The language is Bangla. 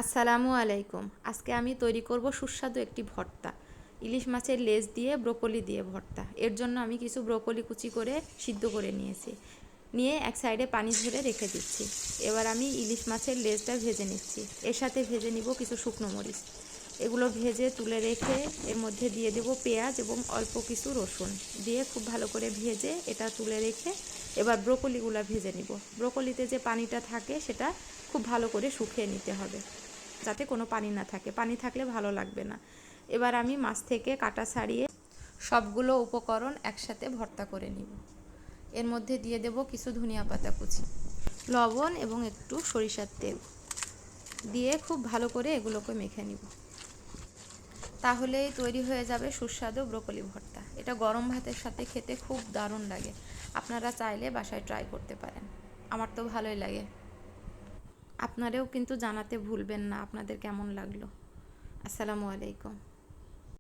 আসসালামু আলাইকুম। আজকে আমি তৈরি করব সুস্বাদু একটি ভর্তা। ইলিশ মাছের লেজ দিয়ে ব্রোকলি দিয়ে ভর্তা। এর জন্য আমি কিছু ব্রোকলি কুচি করে সিদ্ধ করে নিয়েছি। নিয়ে এক সাইডে পানি ঝরে রেখে দিচ্ছি। এবার আমি ইলিশ মাছের লেজটা ভেজে নিচ্ছি। এর সাথে ভেজে নিব কিছু শুকনো মরিচ। এগুলো ভেজে তুলে রেখে এর মধ্যে দিয়ে দেব পেঁয়াজ এবং অল্প কিছু রসুন দিয়ে খুব ভালো করে ভেজে এটা তুলে রেখে এবার ব্রোকলিগুলো ভেজে নিব। ব্রোকলিতে যে পানিটা থাকে সেটা খুব ভালো করে শুকিয়ে নিতে হবে, যাতে কোনো পানি না থাকে। পানি থাকলে ভালো লাগবে না। এবার আমি মাছ থেকে কাটা ছাড়িয়ে সবগুলো উপকরণ একসাথে ভর্তা করে নিব। এর মধ্যে দিয়ে দেব কিছু ধনিয়া পাতা কুচি, লবণ এবং একটু সরিষার তেল দিয়ে খুব ভালো করে এগুলোকে মেখে নিব। তাহলেই তৈরি হয়ে যাবে সুস্বাদু ব্রোকলি ভর্তা। এটা গরম ভাতের সাথে খেতে খুব দারুণ লাগে। আপনারা চাইলে বাসায় ট্রাই করতে পারেন। আমার তো ভালোই লাগে। আপনারাও কিন্তু জানাতে ভুলবেন না আপনাদের কেমন লাগলো। আসসালামু আলাইকুম।